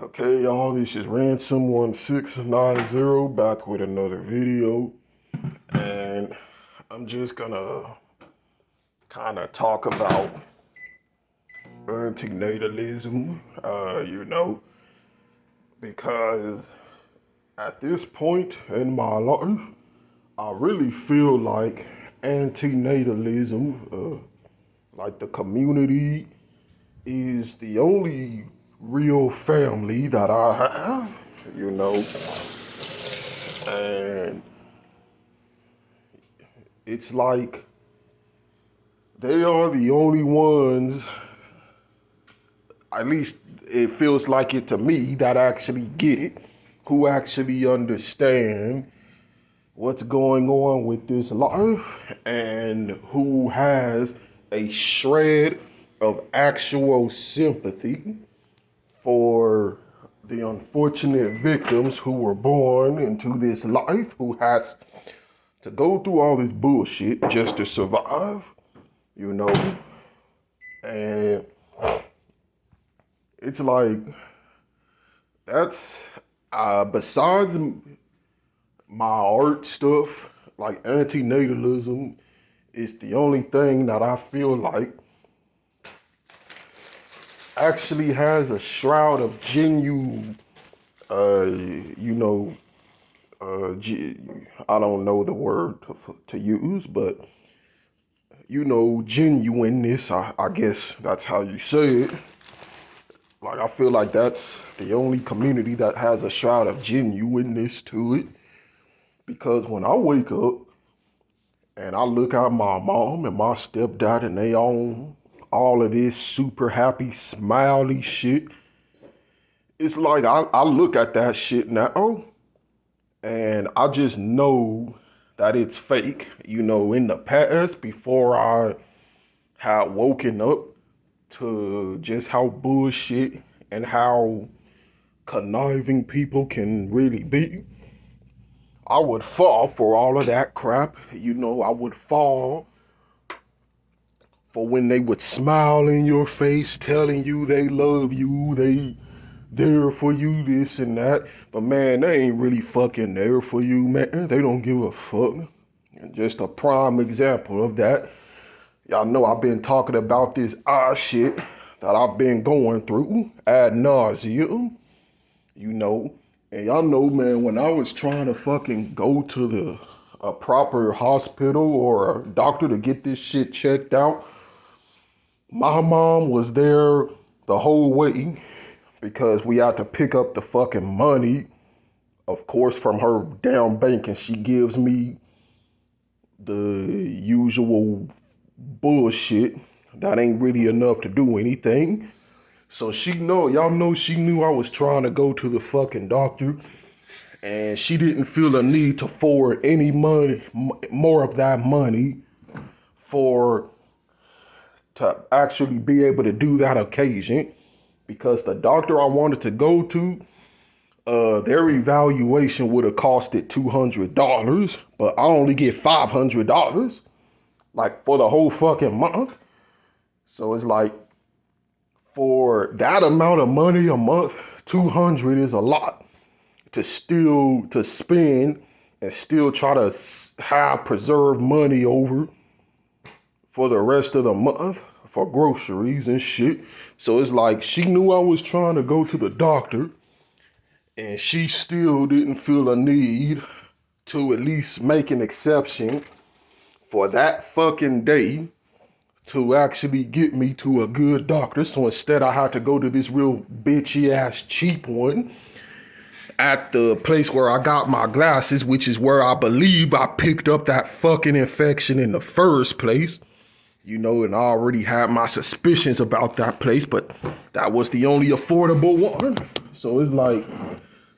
Okay, y'all, this is Ransom1690 back with another video, and I'm just gonna kind of talk about antinatalism, because at this point in my life, I really feel like antinatalism, like the community, is the only real family that I have, and it's like they are the only ones, at least it feels like it to me, that actually get it, who actually understand what's going on with this life, and who has a shred of actual sympathy for the unfortunate victims who were born into this life, who has to go through all this bullshit just to survive, you know? And it's like, that's, besides my art stuff, like antinatalism is the only thing that I feel like actually has a shroud of genuine, you know, I don't know the word to use, but genuineness, I guess that's how you say it. Like, I feel like that's the only community that has a shroud of genuineness to it. Because when I wake up and I look at my mom and my stepdad and they own all of this super happy, smiley shit, it's like I look at that shit now and I just know that it's fake. In the past, before I had woken up to just how bullshit and how conniving people can really be, I would fall for all of that crap. I would fall for when they would smile in your face, telling you they love you, they there for you, this and that. But man, they ain't really fucking there for you, man. They don't give a fuck. And just a prime example of that. Y'all know I've been talking about this shit that I've been going through ad nauseum, And y'all know, man, when I was trying to fucking go to a proper hospital or a doctor to get this shit checked out, my mom was there the whole way because we had to pick up the fucking money, of course, from her damn bank, and she gives me the usual bullshit that ain't really enough to do anything. So y'all know she knew I was trying to go to the fucking doctor, and she didn't feel a need to forward any money, more of that money, to actually be able to do that occasion, because the doctor I wanted to go to, their evaluation would have costed $200, but I only get $500, like for the whole fucking month. So it's like, for that amount of money a month, 200 is a lot to spend and still try to have preserved money over for the rest of the month for groceries and shit. So it's like, she knew I was trying to go to the doctor, and she still didn't feel a need to at least make an exception for that fucking day to actually get me to a good doctor. So instead I had to go to this real bitchy ass cheap one at the place where I got my glasses, which is where I believe I picked up that fucking infection in the first place. And I already had my suspicions about that place, but that was the only affordable one. So it's like,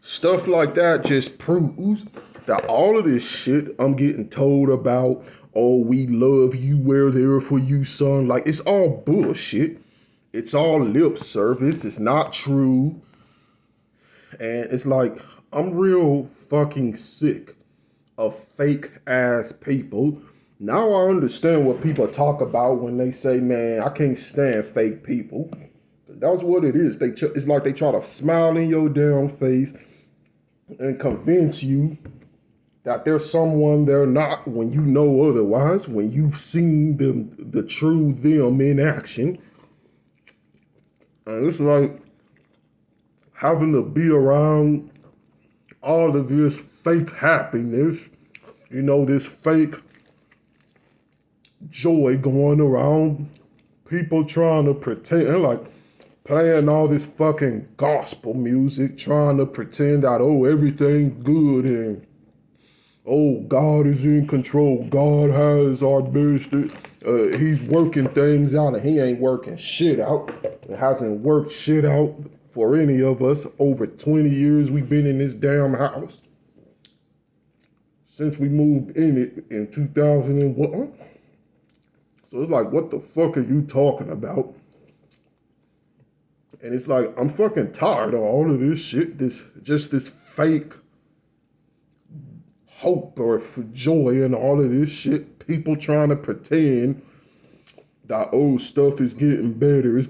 stuff like that just proves that all of this shit I'm getting told about, oh, we love you, we're there for you, son, like, it's all bullshit. It's all lip service. It's not true. And it's like, I'm real fucking sick of fake ass people. Now I understand what people talk about when they say, man, I can't stand fake people. That's what it is. It's like they try to smile in your damn face and convince you that there's someone they're not when you know otherwise, when you've seen them, the true them in action. And it's like having to be around all of this fake happiness, this fake joy going around, people trying to pretend, like playing all this fucking gospel music, trying to pretend that, oh, everything's good and, oh, God is in control, God has our business, he's working things out, and he ain't working shit out. It hasn't worked shit out for any of us. Over 20 years we've been in this damn house. Since we moved in it in 2001. So it's like, what the fuck are you talking about? And it's like, I'm fucking tired of all of this shit, this fake hope or joy and all of this shit. People trying to pretend that, oh, stuff is getting better.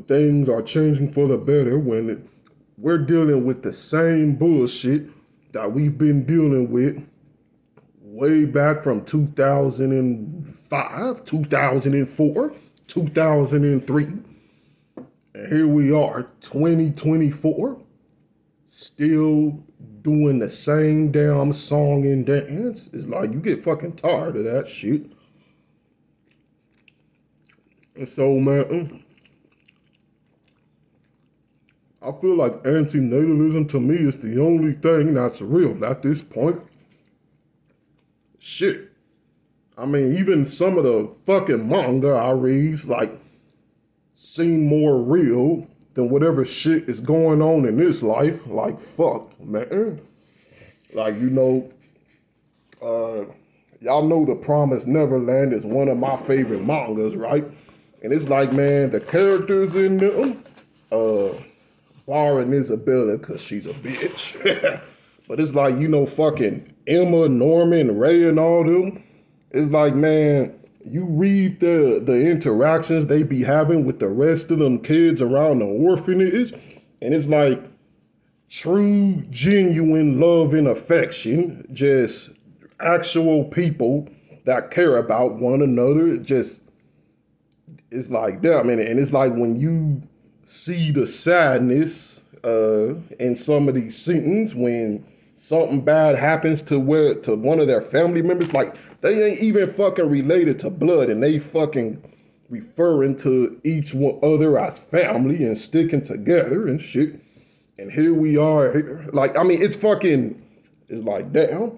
Things are changing for the better when we're dealing with the same bullshit that we've been dealing with way back from 2005, 2004, 2003. And here we are, 2024, still doing the same damn song and dance. It's like you get fucking tired of that shit. And so, man, I feel like antinatalism to me is the only thing that's real at this point. Shit. I mean, even some of the fucking manga I read, like, seem more real than whatever shit is going on in this life. Like, fuck, man. Like, y'all know The Promised Neverland is one of my favorite mangas, right? And it's like, man, the characters in them, barring Isabella, because she's a bitch. But it's like, fucking Emma, Norman, Ray, and all them. It's like, man, you read the interactions they be having with the rest of them kids around the orphanage, and it's like true, genuine love and affection, just actual people that care about one another. It's like that, man. And it's like when you see the sadness in some of these scenes when something bad happens to one of their family members, like they ain't even fucking related to blood, and they fucking referring to each one other as family and sticking together and shit. And here we are, like, I mean, it's like, damn.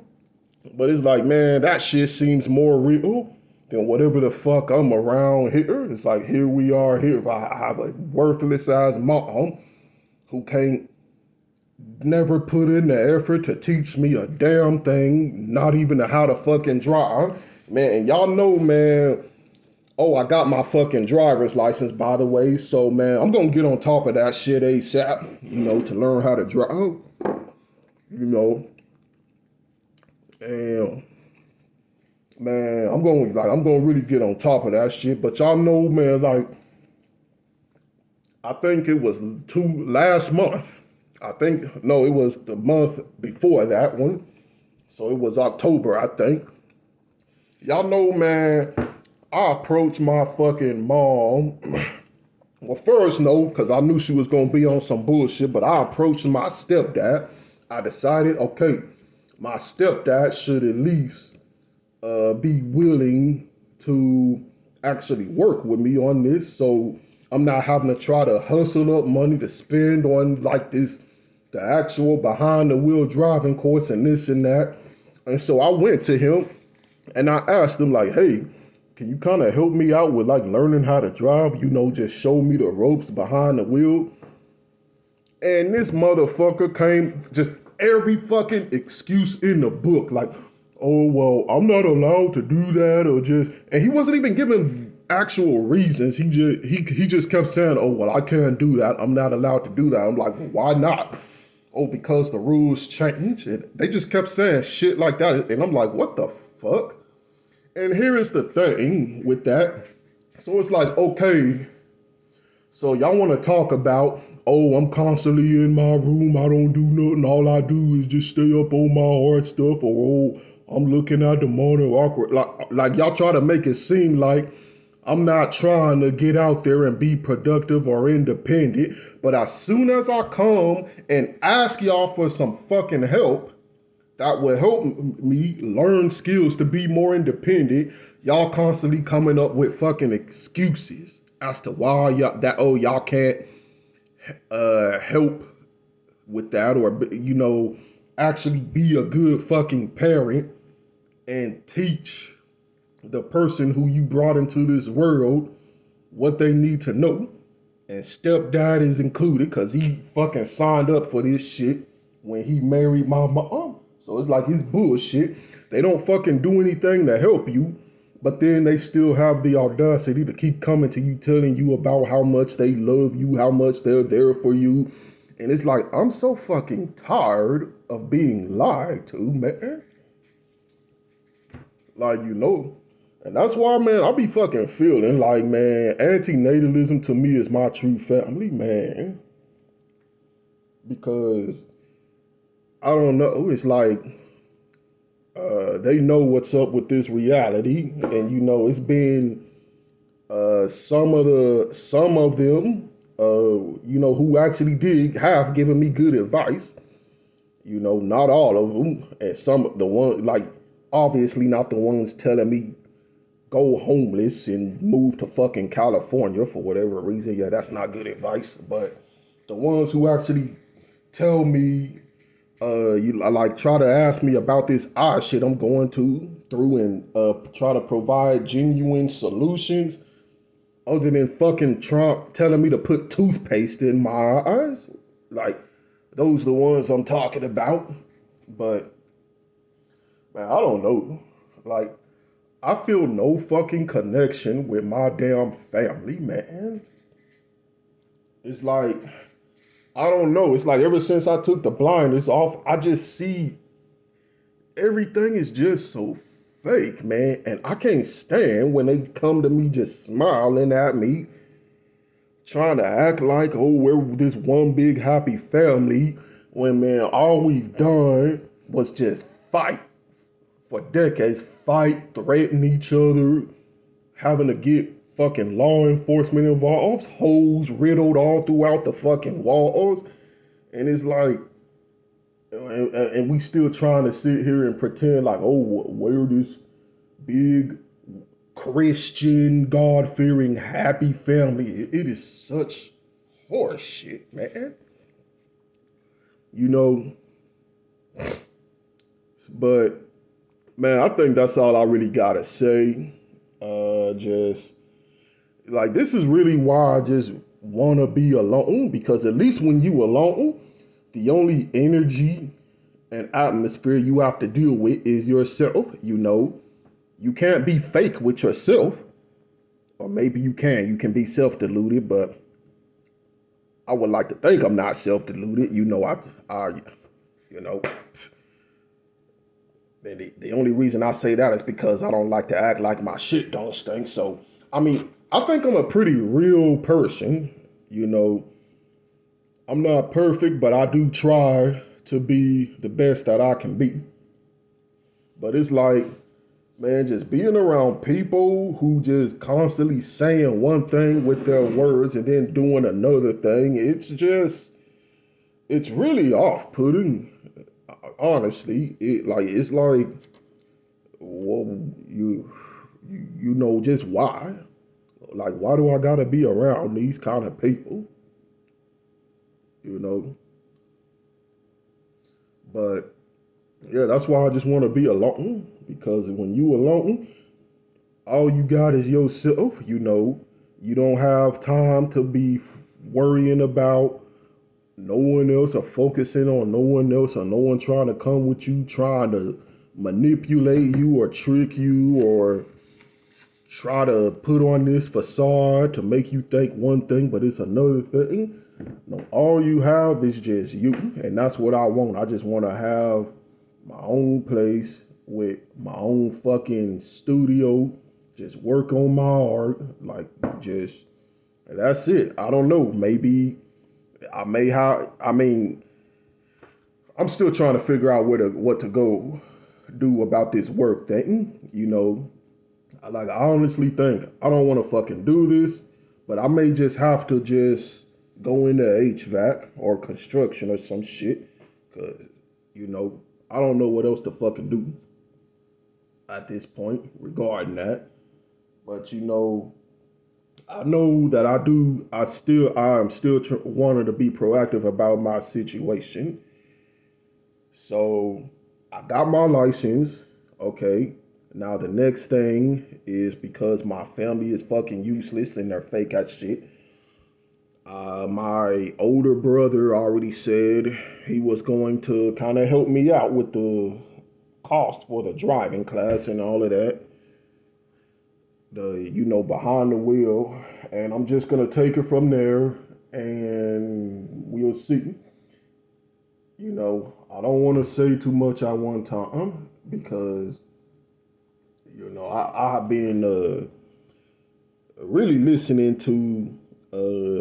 But it's like, man, that shit seems more real than whatever the fuck I'm around here. It's like, here we are here. If I have a worthless ass mom who can't never put in the effort to teach me a damn thing, not even how to fucking drive. Man, and y'all know, man, oh, I got my fucking driver's license, by the way. So, man, I'm going to get on top of that shit ASAP, to learn how to drive, And, man, I'm going to really get on top of that shit. But y'all know, man, like, I think it was last month. It was the month before that one. So it was October, I think. Y'all know, man, I approached my fucking mom. Well, first, no, because I knew she was going to be on some bullshit, but I approached my stepdad. I decided, okay, my stepdad should at least be willing to actually work with me on this, so I'm not having to try to hustle up money to spend on like the actual behind the wheel driving course and this and that. And so I went to him and I asked him, like, hey, can you kind of help me out with like learning how to drive? Just show me the ropes behind the wheel. And this motherfucker came, just every fucking excuse in the book, like, oh, well, I'm not allowed to do that, and he wasn't even giving actual reasons. He just kept saying, oh, well, I can't do that. I'm not allowed to do that. I'm like, well, why not? Oh, because the rules change. And they just kept saying shit like that. And I'm like, what the fuck? And here is the thing with that. So it's like, okay, So y'all want to talk about, oh, I'm constantly in my room, I don't do nothing, all I do is just stay up on my hard stuff, or oh, I'm looking at the monitor awkward. Like y'all try to make it seem like I'm not trying to get out there and be productive or independent, but as soon as I come and ask y'all for some fucking help, that will help me learn skills to be more independent. Y'all constantly coming up with fucking excuses as to why y'all can't help with that, or actually be a good fucking parent and teach the person who you brought into this world what they need to know. And stepdad is included because he fucking signed up for this shit when he married my mom. So it's like his bullshit. They don't fucking do anything to help you, but then they still have the audacity to keep coming to you, telling you about how much they love you, how much they're there for you. And it's like, I'm so fucking tired of being lied to, man. Like, and that's why, man, I be fucking feeling like, man, antinatalism to me is my true family, man. Because, I don't know, it's like, they know what's up with this reality. And, it's been some of them, who actually did have given me good advice. Not all of them. And some of the ones, like, obviously not the ones telling me go homeless and move to fucking California for whatever reason. Yeah, that's not good advice. But the ones who actually tell me, try to ask me about this shit I'm going through and try to provide genuine solutions other than fucking Trump telling me to put toothpaste in my eyes. Like, those are the ones I'm talking about. But, man, I don't know. Like, I feel no fucking connection with my damn family, man. It's like, I don't know. It's like ever since I took the blinders off, I just see everything is just so fake, man. And I can't stand when they come to me just smiling at me, trying to act like, oh, we're this one big happy family, when, man, all we've done was just fight for decades, fight, threaten each other, having to get fucking law enforcement involved, holes riddled all throughout the fucking walls. And it's like, and we still trying to sit here and pretend like, oh, we're this big Christian, God-fearing, happy family. It is such horse shit, man. But, man, I think that's all I really gotta say. Just, like, this is really why I just want to be alone, because at least when you alone, the only energy and atmosphere you have to deal with is yourself. You can't be fake with yourself, or maybe you can be self-deluded, but I would like to think I'm not self-deluded. The only reason I say that is because I don't like to act like my shit don't stink. So, I mean, I think I'm a pretty real person. I'm not perfect, but I do try to be the best that I can be. But it's like, man, just being around people who just constantly saying one thing with their words and then doing another thing, it's really off-putting. Honestly, it's like, well, just why? Like, why do I gotta be around these kind of people? But yeah, that's why I just want to be alone, because when you alone, all you got is yourself. You don't have time to be worrying about no one else or focusing on no one else, or no one trying to come with you, trying to manipulate you or trick you or try to put on this facade to make you think one thing, but it's another thing. No, all you have is just you. And that's what I want. I just want to have my own place with my own fucking studio, just work on my art, like just That's it. I don't know. Maybe I may have. I mean, I'm still trying to figure out what to go do about this work thing. Like I honestly think I don't want to fucking do this, but I may just have to just go into HVAC or construction or some shit, cause I don't know what else to fucking do at this point regarding that. But I know that I am still wanting to be proactive about my situation. So I got my license. Okay. Now the next thing is, because my family is fucking useless and they're fake ass shit. My older brother already said he was going to kind of help me out with the cost for the driving class and all of that. Behind the wheel. And I'm just going to take it from there and we'll see. I don't want to say too much at one time because, I have been really listening to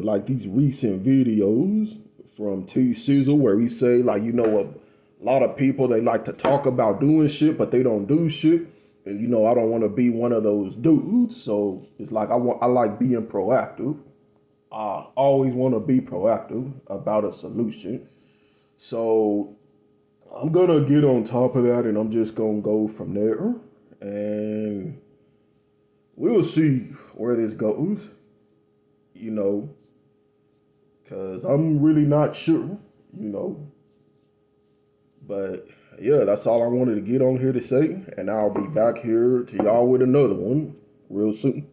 like these recent videos from T Sizzle where he say like, a lot of people, they like to talk about doing shit, but they don't do shit. And I don't want to be one of those dudes. So it's like I like being proactive. I always want to be proactive about a solution. So I'm gonna get on top of that and I'm just gonna go from there. And we'll see where this goes, because I'm really not sure, But yeah, that's all I wanted to get on here to say. And I'll be back here to y'all with another one real soon.